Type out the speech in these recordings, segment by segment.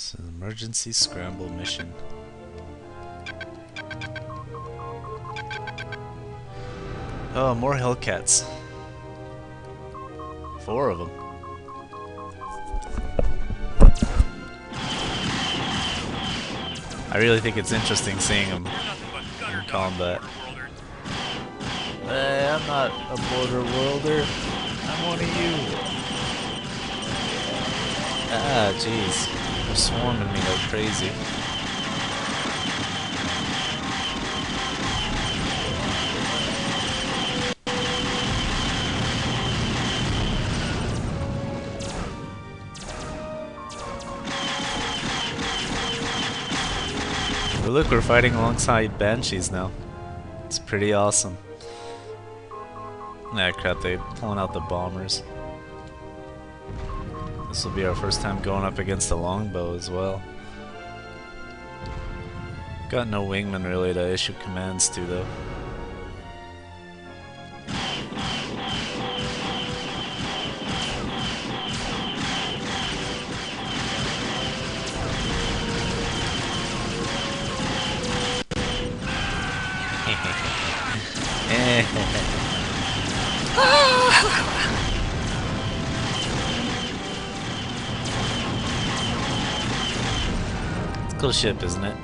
It's an emergency scramble mission. Oh, more Hellcats. 4 of them. I really think it's interesting seeing them in combat. Hey, I'm not a border worlder. I'm one of you. Ah, jeez. They're swarming me like crazy. But look, we're fighting alongside Banshees now. It's pretty awesome. Ah, crap, they're pulling out the bombers. This will be our first time going up against a longbow as well. Got no wingman really to issue commands to though. It's a cool ship, isn't it?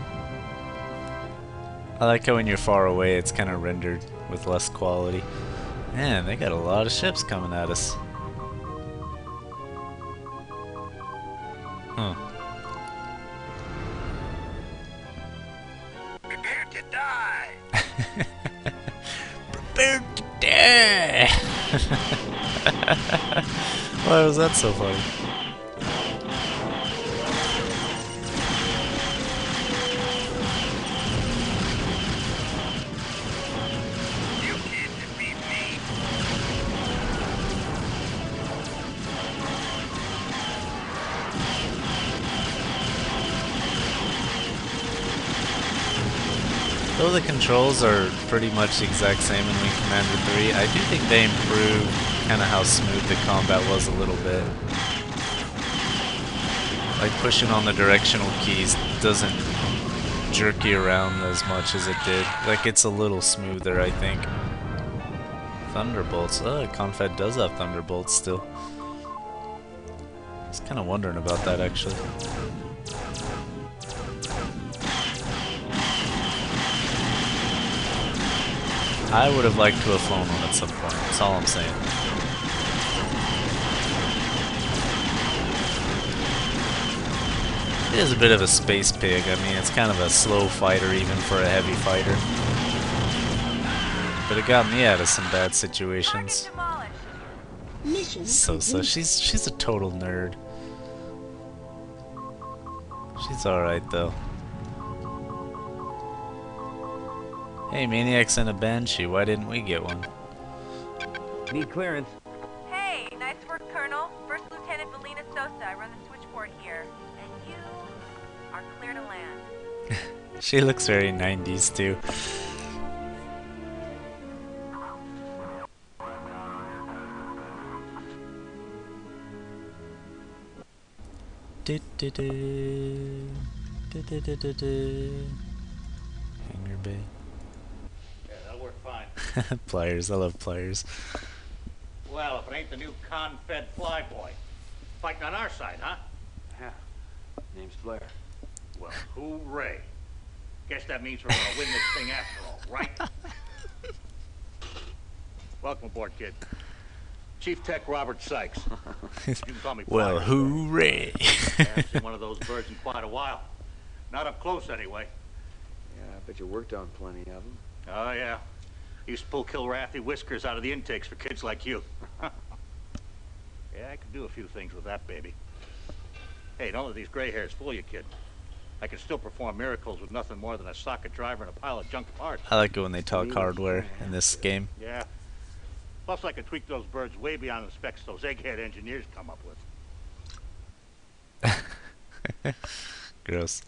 I like how when you're far away it's kind of rendered with less quality. Man, they got a lot of ships coming at us. Huh. Prepare to die! Prepare to die! Why was that so funny? Though the controls are pretty much the exact same in Wing Commander 3, I do think they improved kind of how smooth the combat was a little bit. Like pushing on the directional keys doesn't jerk you around as much as it did. Like it's a little smoother, I think. Thunderbolts. Oh, Confed does have Thunderbolts still. I was kind of wondering about that actually. I would have liked to have flown one at some point, that's all I'm saying. It is a bit of a space pig, I mean it's kind of a slow fighter even for a heavy fighter. But it got me out of some bad situations. So she's a total nerd. She's alright though. Hey, Maniacs and a Banshee, why didn't we get one? Need clearance. Hey, nice work, Colonel. First Lieutenant Valina Sosa, I run the switchboard here. And you are clear to land. She looks very 90s too. Hangar Bay. Yeah, that'll work fine. Pliers, I love pliers. Well, if it ain't the new con-fed flyboy. Fighting on our side, huh? Yeah. Name's Blair. Well, hooray. Guess that means we're gonna win this thing after all, right? Welcome aboard, kid. Chief Tech Robert Sykes. You can call me Well, Flyers. hooray! I haven't seen one of those birds in quite a while. Not up close, anyway. Yeah, I bet you worked on plenty of them. Oh, yeah. Used to pull Kilrathy whiskers out of the intakes for kids like you. Yeah, I could do a few things with that baby. Hey, don't let these gray hairs fool you, kid. I can still perform miracles with nothing more than a socket driver and a pile of junk parts. I like it when they talk hardware in this game. Yeah. Plus, I can tweak those birds way beyond the specs those egghead engineers come up with. Gross.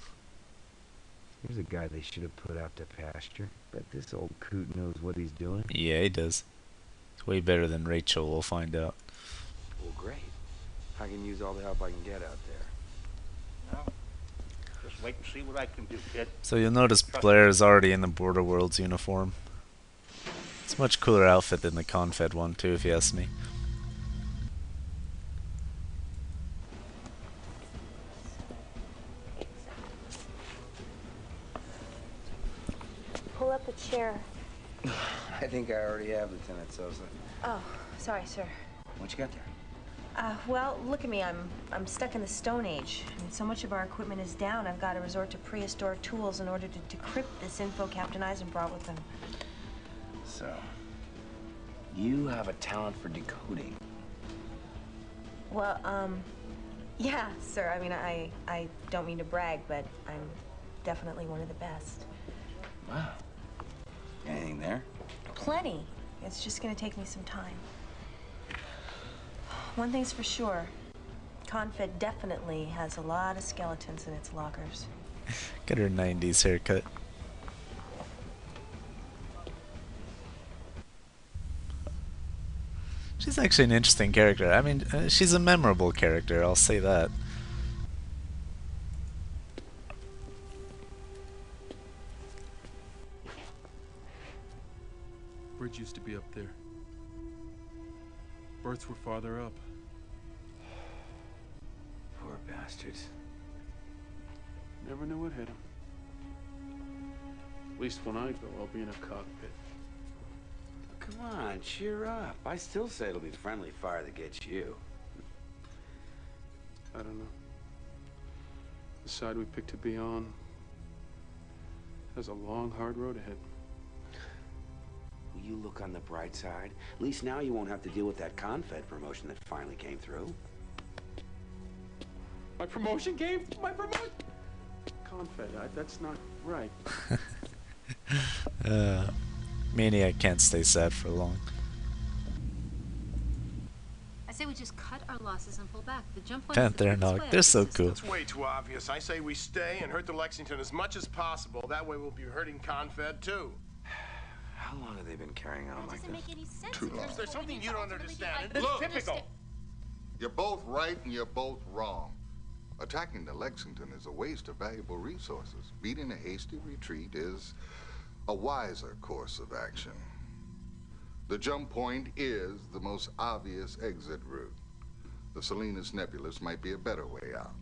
Here's a guy they should have put out to pasture. Bet this old coot knows what he's doing. Yeah, he does. It's way better than Rachel, we'll find out. Well, great. I can use all the help I can get out there. Well, wait and see what I can do, kid. So you'll notice Trust Blair is already in the Border Worlds uniform. It's a much cooler outfit than the Confed one too, if you ask me. Pull up a chair. I think I already have, Lieutenant Sosa. Oh, sorry, sir. What you got there? Well, look at me. I'm stuck in the Stone Age. I mean, so much of our equipment is down. I've got to resort to prehistoric tools in order to decrypt this info Captain Eisen brought with him. So, you have a talent for decoding. Well, yeah, sir. I mean, I don't mean to brag, but I'm definitely one of the best. Wow. Anything there? Plenty. It's just gonna take me some time. One thing's for sure. Confed definitely has a lot of skeletons in its lockers. Get her 90s haircut. She's actually an interesting character. I mean, she's a memorable character, I'll say that. Bridge used to be up there. Berths were farther up. Poor bastards. Never knew what hit him. At least when I go, I'll be in a cockpit. Come on, cheer up. I still say it'll be friendly fire that gets you. I don't know. The side we picked to be on has a long, hard road ahead. Will you look on the bright side? At least now you won't have to deal with that Confed promotion that finally came through. My promotion game? My promotion? Confed, that's not right. Maniac can't stay sad for long. I say we just cut our losses and pull back. The jump point Panther and Hawk, they're so cool. It's way too obvious. I say we stay and hurt the Lexington as much as possible. That way we'll be hurting Confed too. How long have they been carrying on like Doesn't this? make any sense. Too long. Is there something you don't understand? Look. It's typical. You're both right and you're both wrong. Attacking the Lexington is a waste of valuable resources. Beating a hasty retreat is a wiser course of action. The jump point is the most obvious exit route. The Salinas Nebulous might be a better way out.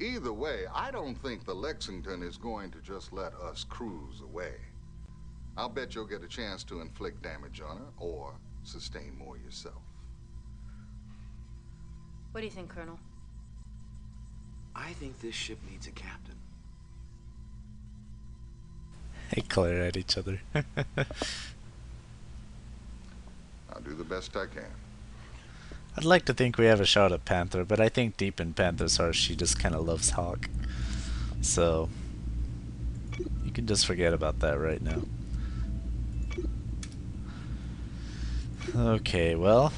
Either way, I don't think the Lexington is going to just let us cruise away. I'll bet you'll get a chance to inflict damage on her or sustain more yourself. What do you think, Colonel? I think this ship needs a captain. They glare at each other. I'll do the best I can. I'd like to think we have a shot at Panther, but I think deep in Panther's heart she just kind of loves Hawk. So, you can just forget about that right now. Okay, well,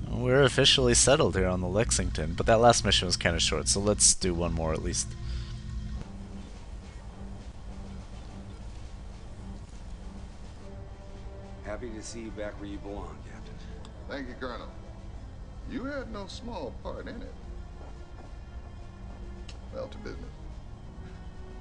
we're officially settled here on the Lexington, but that last mission was kind of short, so let's do one more at least. Happy to see you back where you belong, Captain. Thank you, Colonel. You had no small part in it. Well, to business.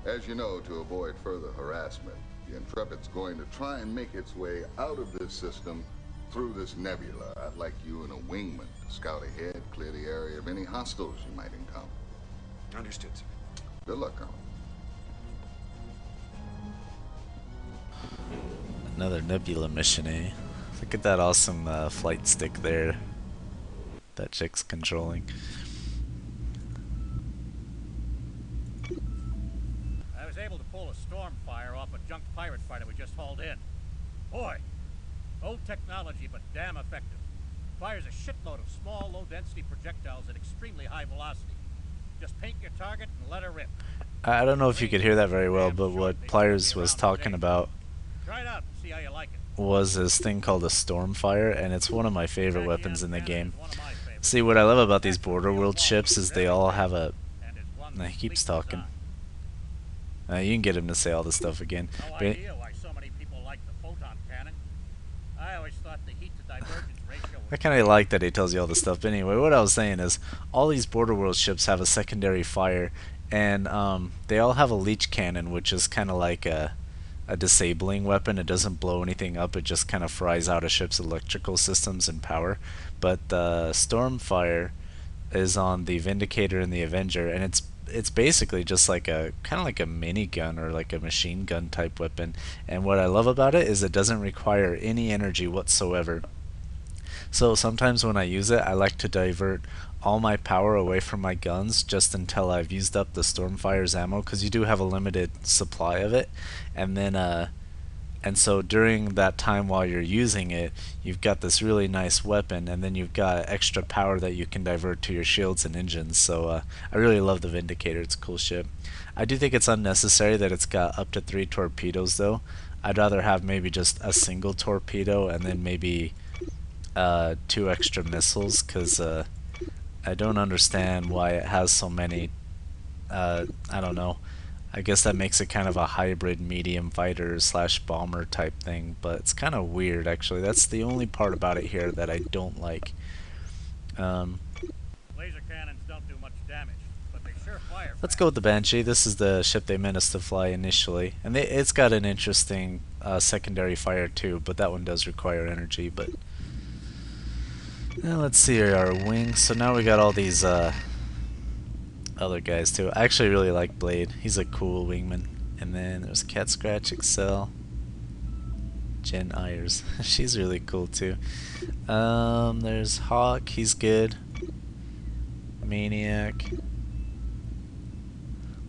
As you know, to avoid further harassment, the Intrepid's going to try and make its way out of this system through this nebula. I'd like you and a wingman to scout ahead, clear the area of any hostiles you might encounter. Understood, sir. Good luck, Colonel. Another Nebula mission, eh? Look at that awesome flight stick there that chick's controlling. I was able to pull a storm fire off a junk pirate fighter we just hauled in. Boy, old technology, but damn effective. Fires a shitload of small, low-density projectiles at extremely high velocity. Just paint your target and let her rip. I don't know if you could hear that very well, but what Pliers was talking about Try it out and see how you like it. was this thing called a Stormfire, and it's one of my favorite weapons in the game. See, what I love about these Border World ships is they all have a... Nah, he keeps talking. You can get him to say all this stuff again. No But idea why so many people like the photon cannon. I always thought the heat to divergence ratio I was... kind of like that he tells you all this stuff. But anyway, what I was saying is, all these Border World ships have a secondary fire, and they all have a leech cannon, which is kind of like a disabling weapon. It doesn't blow anything up, it just kind of fries out a ship's electrical systems and power. But the Stormfire is on the Vindicator and the Avenger, and it's basically just like a kind of like a minigun or like a machine gun type weapon. And what I love about it is it doesn't require any energy whatsoever. So sometimes when I use it, I like to divert all my power away from my guns just until I've used up the Stormfire's ammo, because you do have a limited supply of it. And then and so during that time while you're using it, you've got this really nice weapon, and then you've got extra power that you can divert to your shields and engines. So I really love the Vindicator. It's a cool ship. I do think it's unnecessary that it's got up to 3 torpedoes though. I'd rather have maybe just a single torpedo and then maybe 2 extra missiles, because I don't understand why it has so many. I don't know. I guess that makes it kind of a hybrid medium fighter slash bomber type thing, but it's kind of weird actually. That's the only part about it here that I don't like. Laser cannons don't do much damage, but they sure fire. Let's go with the Banshee. This is the ship they meant us to fly initially, and it's got an interesting secondary fire too, but that one does require energy. But let's see our wings. So now we got all these other guys too. I actually really like Blade. He's a cool wingman. And then there's Cat Scratch Excel. Jen Ayers. She's really cool too. There's Hawk. He's good. Maniac.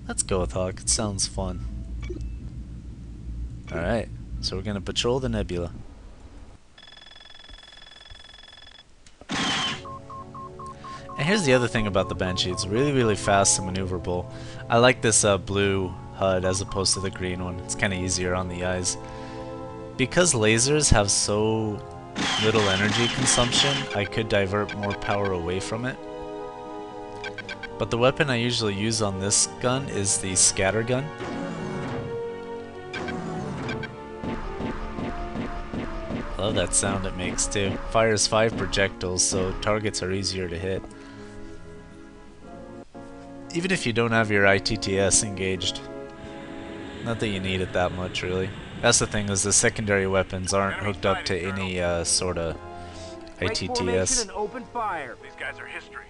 Let's go with Hawk. It sounds fun. Alright. So we're gonna patrol the nebula. And here's the other thing about the Banshee, it's really fast and maneuverable. I like this blue HUD as opposed to the green one. It's kind of easier on the eyes. Because lasers have so little energy consumption, I could divert more power away from it. But the weapon I usually use on this gun is the scatter gun. Love that sound it makes too. Fires 5 projectiles, so targets are easier to hit. Even if you don't have your ITTS engaged. Not that you need it that much, really. That's the thing, is the secondary weapons aren't hooked up to any sort of ITTS. And open fire. These guys are history.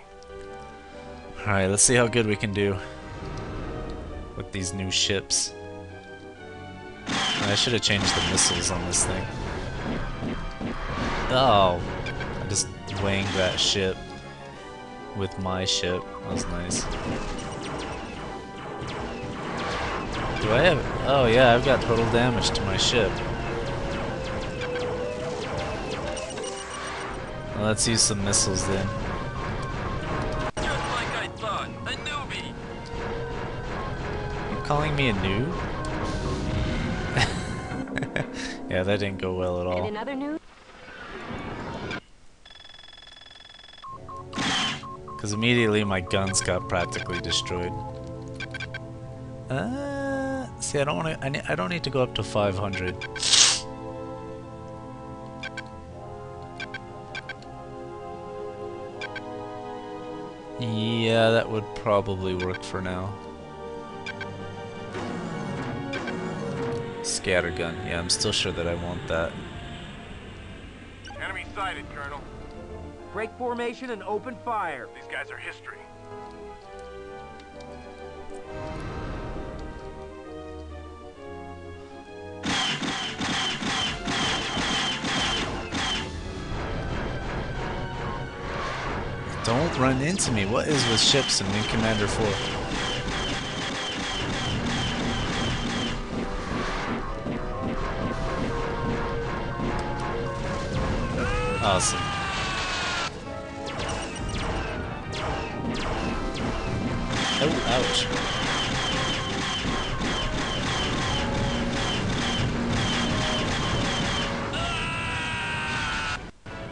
Alright, let's see how good we can do with these new ships. I should have changed the missiles on this thing. Oh, I just wanged that ship with my ship. That was nice. Do I have... Oh yeah, I've got total damage to my ship. Well, let's use some missiles then. Just like I thought, a newbie. You calling me a noob? Yeah, that didn't go well at all. And another news? Because immediately my guns got practically destroyed. See, I don't want to. I don't need to go up to 500. Yeah, that would probably work for now. Scattergun. Yeah, I'm still sure that I want that. Enemy sighted, Colonel. Break formation and open fire. These guys are history. Don't run into me. What is with ships in Wing Commander 4? Awesome. Oh, ouch.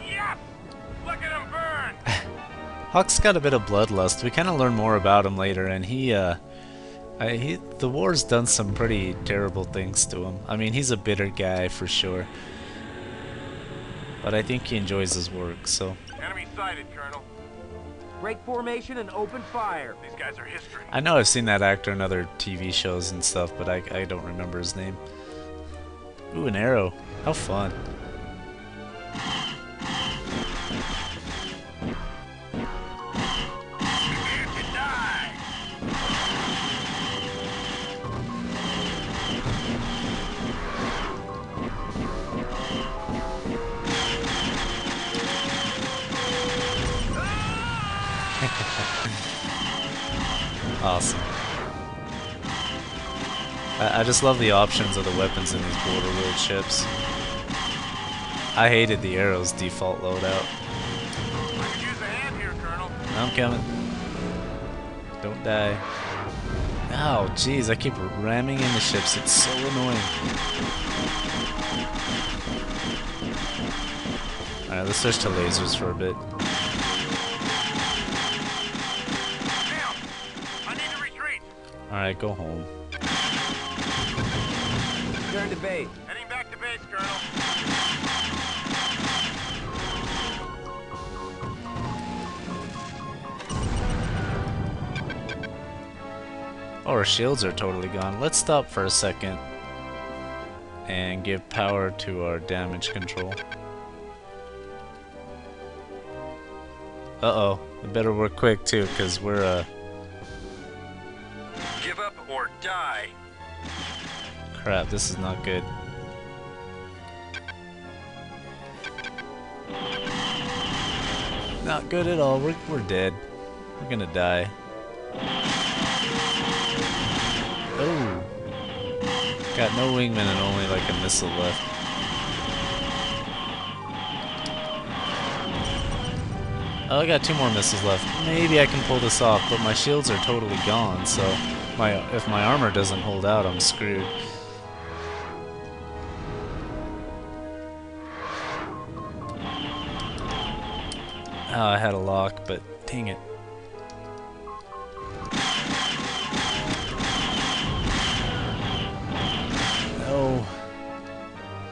Yep! Look at him burn! Hawk's got a bit of bloodlust. We kind of learn more about him later, and the war's done some pretty terrible things to him. I mean, he's a bitter guy for sure. But I think he enjoys his work, so... Enemy sighted, Colonel. Break formation and open fire. These guys are history. I know I've seen that actor in other TV shows and stuff, but I don't remember his name. Ooh, an arrow. How fun. Awesome. I just love the options of the weapons in these border world ships. I hated the arrows default loadout. I could use a hand here, Colonel. I'm coming. Don't die. Oh, jeez, I keep ramming into ships. It's so annoying. Alright, let's switch to lasers for a bit. Alright, go home. Turn to base. Heading back to base, Colonel. Oh, our shields are totally gone. Let's stop for a second and give power to our damage control. Uh-oh. We better work quick, too, because we're, Give up or die. crap, this is not good. Not good at all. We're dead. We're gonna die. Oh. Got no wingman and only like a missile left. Oh, I got 2 more missiles left. Maybe I can pull this off, but my shields are totally gone, so if my armor doesn't hold out, I'm screwed. Oh, I had a lock, but dang it. No.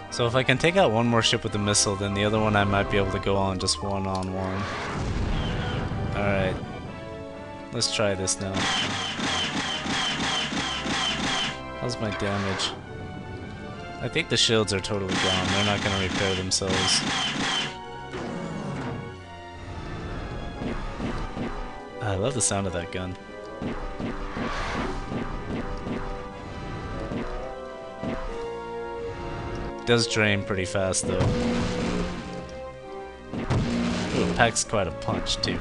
So if I can take out one more ship with a missile, then the other one I might be able to go on just one-on-one. Alright. Let's try this now. How's my damage? I think the shields are totally gone. They're not going to repair themselves. I love the sound of that gun. It does drain pretty fast though. Ooh, it packs quite a punch too.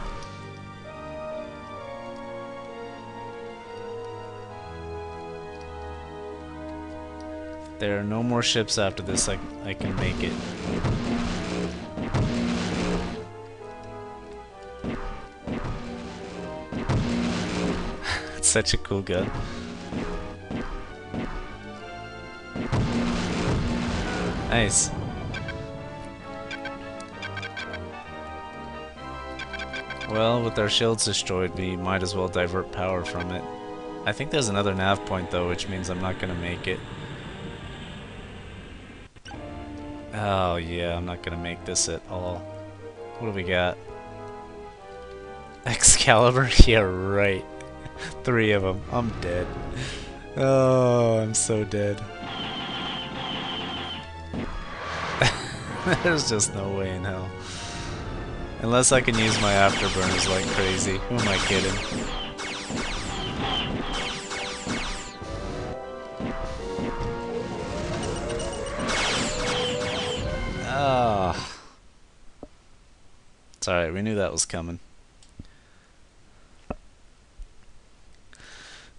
There are no more ships after this. I can make it. It's such a cool gun. Nice. Well, with our shields destroyed, we might as well divert power from it. I think there's another nav point though, which means I'm not gonna make it. Oh yeah, I'm not gonna make this at all. What do we got? Excalibur? Yeah, right. 3 of them. I'm dead. Oh, I'm so dead. There's just no way in hell. Unless I can use my afterburners like crazy. Who am I kidding? Ah. It's alright, we knew that was coming.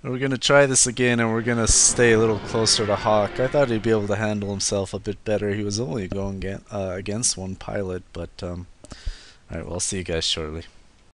We're gonna try this again and we're gonna stay a little closer to Hawk. I thought he'd be able to handle himself a bit better. He was only going against one pilot, but alright, well, I'll see you guys shortly.